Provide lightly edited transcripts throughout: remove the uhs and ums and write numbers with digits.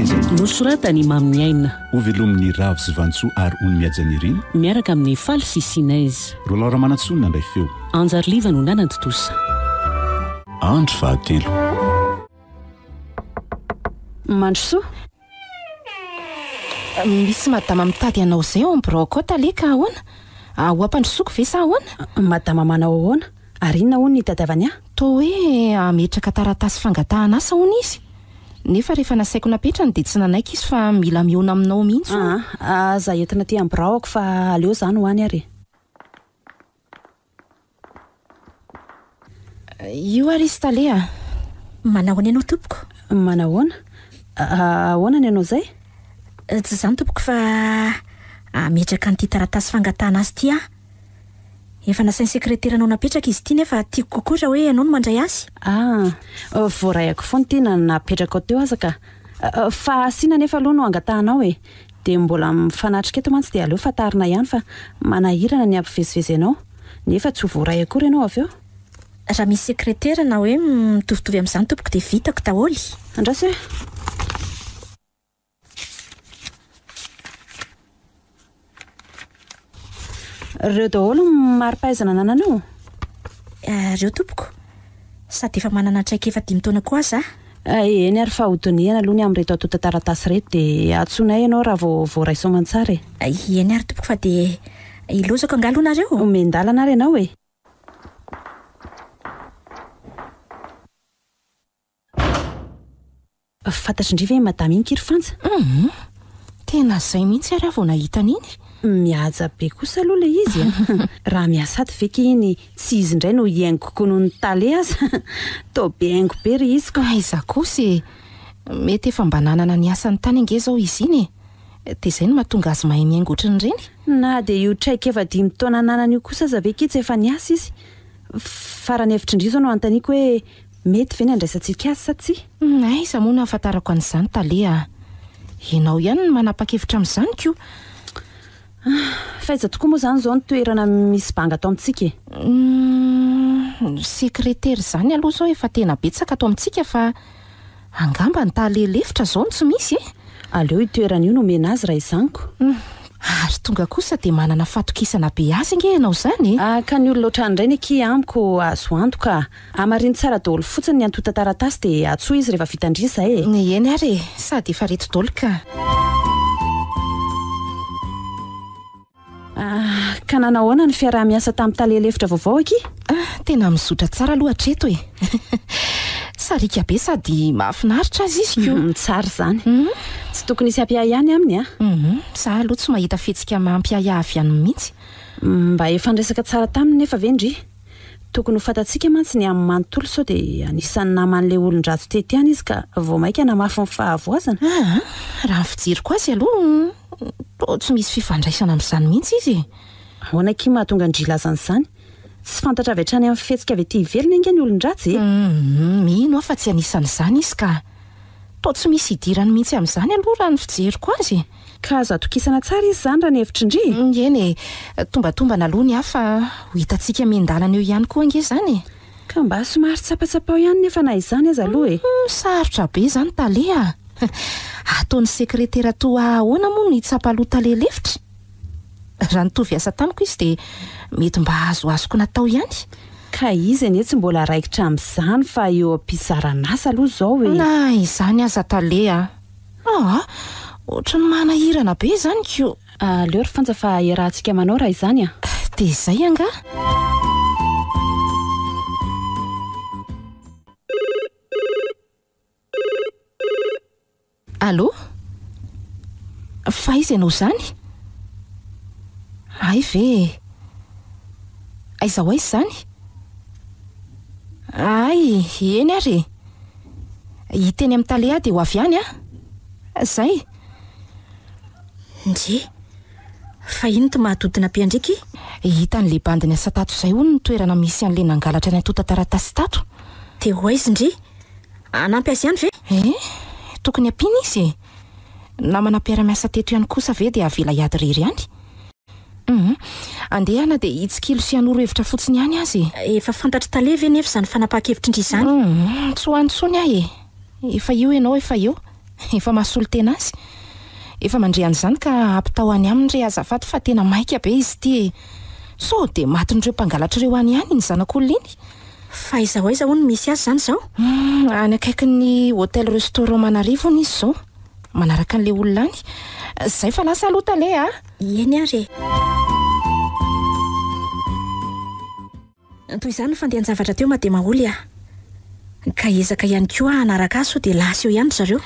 fanomezana nosoratany maminyaina ho velomin'ny ravo sy vantsoa ary ony miajanirina miaraka amin'ny faly sy sinaizy ro laora manatsonina ndray feo anjariliva no nanantotosa andro fahatelo mandrosoa misy madama mitady anao zay ao ambroko taleka ahoana ho ampandrosoko ve sa ahoana madama manao ahoana ary inona hono ny tadiavany to hoe ametraka taratasy fangatahana asa hono izy nefa rehefa nasaiko napetrany dia tsy nanaiky izy fa mila miona aminao mihitsy za entina ty ambraoko fa aleo zany ho any ary io ary izy talea manao any ianao tompoko manahoana ahoana ny ianao zay tsy zany tompoko fa ametraka n'ity taratasy fangatahana azy ty efa nasainy sekreteranao napetraka izy ty nefa tiako kokoa raha hoe ianao no mandray azy voarayako foana ty na napetraka ao teo azaka fa asiana nefa aloha no angatahanao dia mbola mifanatrika eto mantsy dia aleo fatarina ihany fa manahirana ny ampivezivezy anao nefa tsy ho voaray akory ianao avy eo raha misy sekretera na hoe mitovitovy amin'izany tompoko dia vitako daholo andrasy hoe reo daholo mari-pahaizana nananao reo tompoko sady efa manana traika efa 5 taona koa aza eny ary fa hodonihana aloha ny amin'reto atota taratasy reto dia atsonay ianao raha voaraiso aman-tsara eny ary tompoko fa dia ilozako angalonareo mendalana ary ianao fantatry indriva madama iny kiry fantsa tena zay mihitsy ary avo nahitan'iny mihaja be kosa aloha le izy raha miasady veka iny tsy izy indray no iaingo kokoa noho ny tale aza to be aingo be ry izy aiza kosa mety efa mba nanana ny asany tany ange zao izy iny dia izay no mahatonga azy mahay miaingo otrany ireny na dia io traika efa 5 taona nanana io kosa aza veka tsy efa niasa izy farany hevitra indrizo no antaniko hoe mety ve ny andraisantsika azy sa tsy aiza moa no ahafantarako an'izany talea ianao ihany no manapa-kevitra amin'izany ko faiza tokoa moa zany zao ny toerana misy banga atao amintsika sekretera zany aloha zao efa tena betsaka atao amintsika fa angamba ny tahalelefitra zao no tsy misy aleo itoerana io no mena azy raha izaniko ary tonga kosa dia manana fatokisana be azy nge ianao zany ka ny olona ohatrany indray ny aky amiko azo antoka amariny tsara daholo fotsiny ny antota taratasy dia atsoa izy rehefa vitandrisa eny ary sady efa reto daholo ka nanahoana ny fiaraha-miasa tamin'ny tahalelefitra vaovao aky tena mizotra tsara aloha hatreto sarika be sady mahafinaritra azy izy ko tsara zany tsy tokony isy ampiahy ihany aminy za aloha tsy mahita fihetsika mampiahiahy avy ihany mihitsy mba efa nresaka tsara taminy nefa vendry tokony ho fantatsika mantsy ny amin'ny manontolo sao dia anisan'ny naman'ilay olon-dratsy tety ihany izy ka vao maika namafy ny fahavoazana raha ny fijeriko azy aloha tsy misy fifandraisana amin'izany mihitsy izy ahoana ky mahatonga ndrilazana izany tsy fantatra avy hatrany amin'ny fihetsika avy ety ivelona inga ny olon-dratsy mino afa tsy anisan'izany izy ka tsy misy hidirany mihitsy amin'izany aloha raha ny fijeriko azy ka azo atokisana tsara izy zany raha ny hevitra indri eny tombatombana aloha ny hafa ho hitantsika miandalana eo ihany koa ange zany ka mba somary tsapatsapao ihany nefa na izany azy aloha sarotra be zany talea ataon'ny sekretera toa ahoana moa no hitsapa aloha talelefitra raha nitovy asa tamiko izy dia mety mba azoazoko natao ihany ka izy anie tsy mbola raikitra amin'izany fa eo ampizaranasa aloha zao na izany aza talea ohatra ny manahirana be zany ko leo ry fantsa fa iarahantsika manao raha izany dia izay anga allo fa izy ianao zany ay ve aiza ho aizy zany ay eny ary hiteny amin'ny talea dia ho avy any zay nje fa ino to mahatodina be ndraiky hitan'le bandiny asa tato izay hono ny toerana misy an'le nangalatra ny antota taratasy tato dia ho aizy ndry anampy azy ihany ve tokony ampina izy namana mpiara-miasa teto ihany kosa ve dia avela hiady rery ihany andehana dia hitsikilo sy hanoro hevitra fotsiny ihany azy efa fantatra tale ve nefa izany fanapaha-kevitra indry izany tsy ho antsony ahy efa io ianao efa io efa mahasolo tena azy. Efa mandrean'izany ka ampitao any aminy re azafady fa tena maika be izy ty. So de matin'ireo mpangalatra ireo any ihany ny zanak'olona iny. Fa izaho aiza hono misy azy zany zao? Any akaikin'ny hôtel restaurant Manarivo izy zao. Manaraka an'le olona any. Zay fa lasa aloha le a. Eny ary. Toy izany fandehan-javatra teo Mademaoly a. Ka ezaka ihany koa anaraka azy so de lasa eo ihany zareo.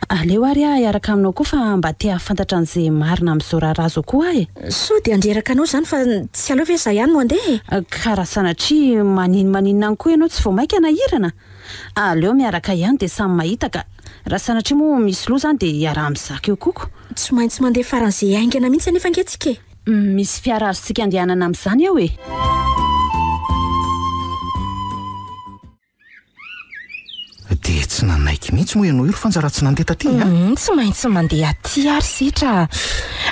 Aleo ary hiaraka aminao koa fa mba te hafantatra an'izay marina amin'izao raharazo koa So de andreraka anao zany fa tsy aleo ve za ihany no andeha? Karaha sanatria maninona any koa ianao tsy vao maika nahirana. Aleo miaraka ihany de samy mahita ka raha sanatria moa misy loha zany de hiara mizaka eo koko. Tsy maintsy mandeha faran'izay aingana mihitsy anefa angentsika. Misy fiara azontsika andehanana amin'izany ao De tsy nanaiky mihitsy moa ianao io fanjara tsy nandeha taty Tsy maintsy mandeha aty ary sitra.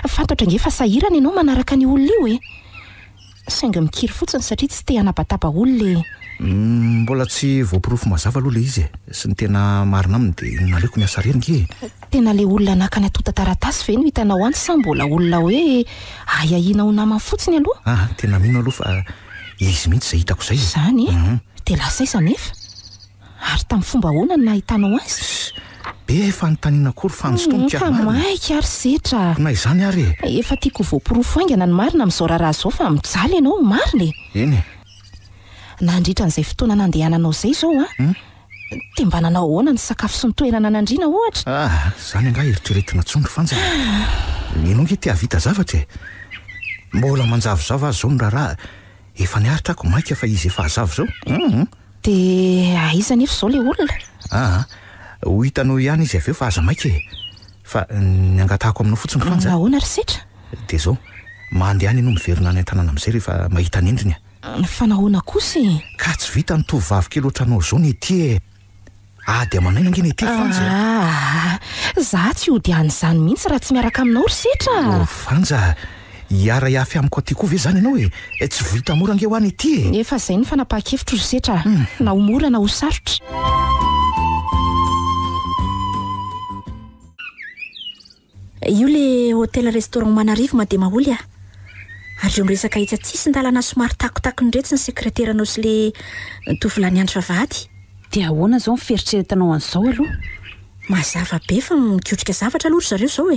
Fantatra nge fa sahirana ianao manaraka ny olona io Saingy mikiry fotsiny satria tsy te hanabataba olona Mbola tsy voapirofo mazava aloha le izy sy ny tena marina aminy de naleoko miasa reny nge. Tena le olona nakany atota taratasy ve no hitanao any sa mbola olona hoe aiahina ho namany fotsiny aloha? Tena mino aloha fa izy mihitsy zay hitako zay. Zany de lasa iza nefa? Ary tamin'ny fomba ahoana no nahitanao azy? Be fanontaniana kory fanosotomoka Ka maika ary setra. Na izany ary Efa tiako voapirofo haingana ny marina amin'izao raharaha zao fa mijaly ianao marina Eny Nandritra an'izay fotoana nandehananao zay zao de mba nanao ahoana ny sakafo sy ny toerana nandriana ohatra? Zany anga eritreretina tsondro fanja. Ianao nge te havita zavatra Mbola manjavozavo azy zao ny raharaha. Efa niaritra ako maika fa izy efa hazavo zao. De aiza nefa zao le olona? Ho hitanao ihany izy aveo fa aza maika fa niangatahako aminao fotsiny fanja. Ahoana ry setra? De zao mandeha any ianao miverina any an-tanàna amin'izay rehefa mahita ny endriny Fa nahoana kosa Ka tsy vita ny tovovavy kely ohatranao zao ny ety Ady amanaina nge ny ety fanja. Za tsy hody an'izany mihitsy raha tsy miaraka aminao ry setra. Fanja hiara hiafy amiko aty koa ve zany ianao tsy vita mora nge ho any ety Efa zay ny fanapaha-kevitra ry setra. Na ho mora na ho sarotra. Io le hôtel restaurant Manarivo Mademaoly Ary eo miresaka hitsa tsisy ndalana somary takotako ny retsy ny sekreteranao sy le tovolahy andro vavahady. De ahoana zao miferitreretanao an'izao aloha? Mazava be fa mikotrika zavatra aloha zareo zao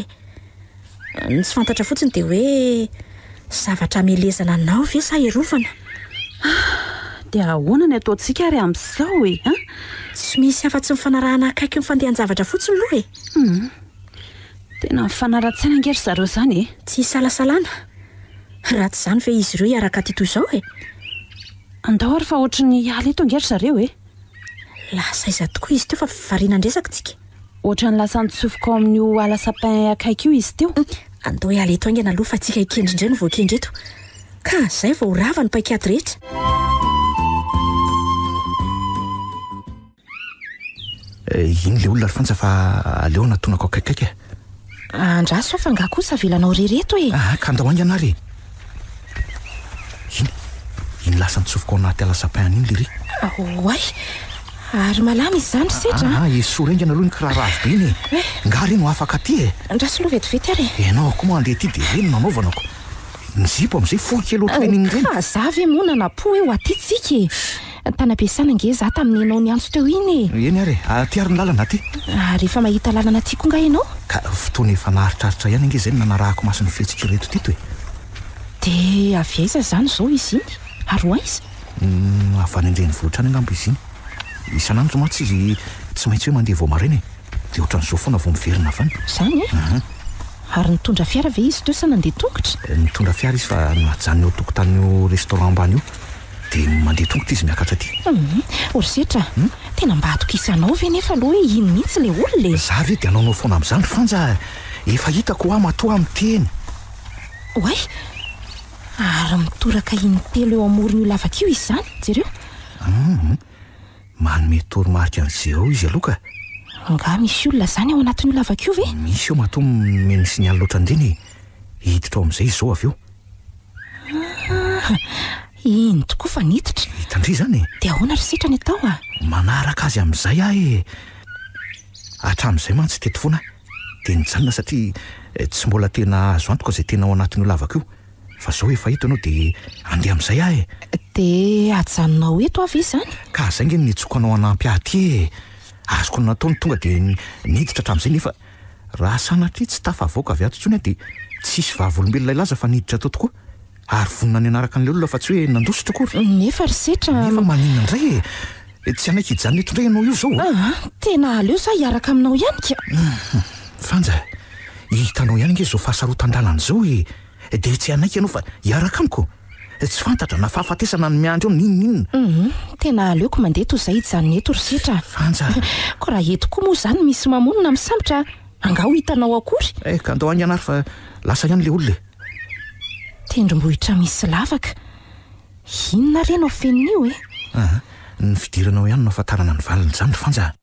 Ny tsy fantatra fotsiny de hoe zavatra amelezana anao ve sa erovana? De ahoana ny ataontsika ary amin'izao Tsy misy afa-tsy mifanarahana akaiky ny fandehan-javatra fotsiny aloha Tena mifanara-tsaina angery zareo zany Tsy salasalana. Raha tsy zany fe izy ireo hiaraka aty toy izao Andao ary fa ohatrany hiala eto angery zareo Lasa iza tokoa izy teo fa variana andresaka tsika. Ohatrany lasa nitsofoka ao amin'io ala sapin akaiky io izy teo. Andao hiala eto aingana aloha fa tsika ikendry indray no vao ikendry eto. Ka zay vao rava ny paikady rehetra. Iny le olona ry fanja fa aleo natonako akaikaiky Andraso fa nga kosa avelanao rereto Ka andao aingana ary Iny lasa nitsofoka ao anaty ala sapin iny le ry Oay, ary malama izy zany setra esorengana aloha ny kiraravo be iny Nga reny ho afaka aty Andraso loha vetivety ary Ianao koa moa andeha aty de reny nanaovanako Ny zipo am'izay fohy kely ohatrany iny reny Ka za ve monana po eo aty tsika Tana-piasana nge za tamin'ny ianao ny antso teo iny Eny ary aty ary ny lalana aty Ary efa mahita lalana aty koa nga ianao Ka fotoana efa naharitraritra ihany nge zay nanarahako masony fihetsika reto tito De avy aiza zany zao izy iny? Ary ho aiza? Avy any andreny voatrany angambo izy iny Isanandro mantsy izy tsy maintsy hoe mandeha vao maraina De ohatran'izao foana vao miverina avany Zany Ary nitondra fiara ve izy teo sa nandeha tongotra? Nitondra fiara izy fa najanony eo tokotanin'io restaurant ambany io De mandeha tongotra izy miakatra aty Ory setra Tena mba atokisanao ve nefa aloha hoe iny mihitsy le olona Za ve de anaonao foana amin'izany fanja Efa hitako matoa amin'ny teny Oay Ary mitoraka iny telo eo amoron'io lavaka io izy zany jereo Manome toromarika an'izay ao izy aloha ka Nga misy olona zany ao anatin'io lavaka io ve? Misy eo matoa meny signaly loatrandreny hiditra ao amin'izay izy zao avy eo Iny tokoa fa niditra Hitandry zany De ahoana ry setra ny atao Manaraka azy amin'izay hatramin'izay mantsy teto foana dia nijanona satria tsy mbola tena azo antoka izay tena ao anatin'io lavaka io fa zao efa hito ianao dia andeha amin'izay ahy dia ajanonao eto avy izy zany ka zay nge nitsokanao anampy aty azoko nataony tonga dia niditra hatramin'izay nefa raha sanatria tsy tafavoaka avy ato intsony dia tsisy vavolombelona ilaza fa niditra tao tokoa ary vonina ny anaraka an'ilay olona fa tsy hoe nandositra kory nefa risetra nefa maninona indray tsy anaiky hijanona eto indray ianao io zao tena aleo za hiaraka aminao ihany ka fanja hitanao ihany nge zao fahasarotan-dalana zao dia tsy anaiky ianao fa hiaraka amiko tsy fantatra na fahafatesana ny miandro eo ninonninona tena aleoko mandeha toy izay hijanona eto risetra fanja ko raha eto koa moa zany misy mamonina misambotra anga ho hitanao akory ka andao any anary fa lasa ihany le olona tendrombohitra misy lavaka inona renao fenon'io ny fidiranao ihany no afantarana ny valiny zany fanja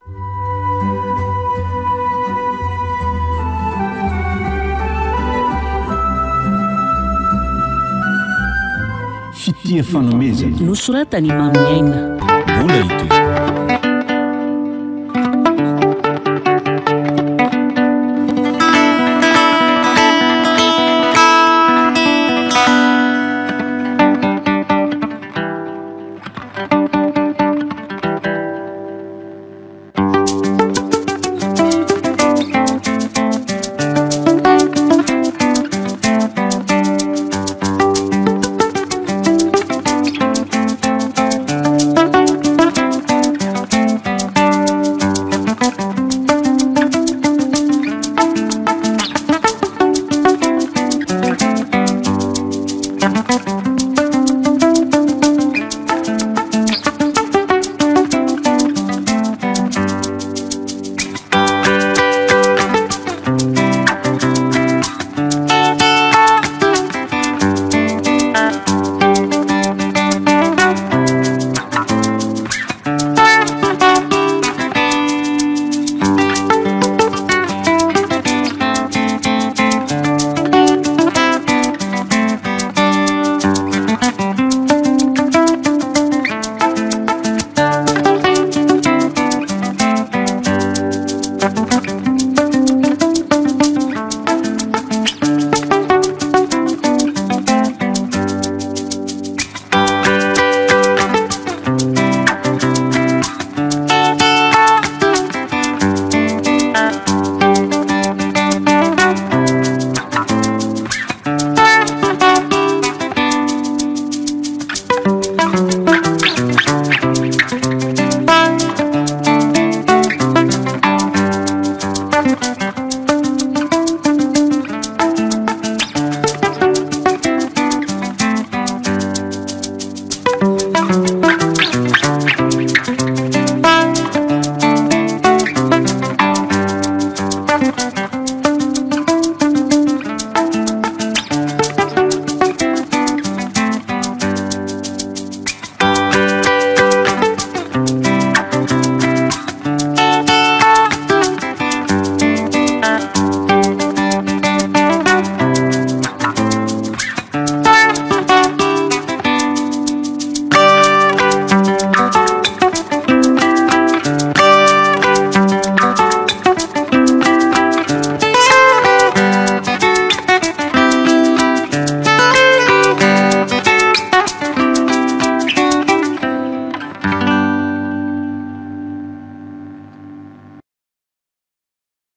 fitia fanomezana nosoratany mamin'ny aina mbola hitoy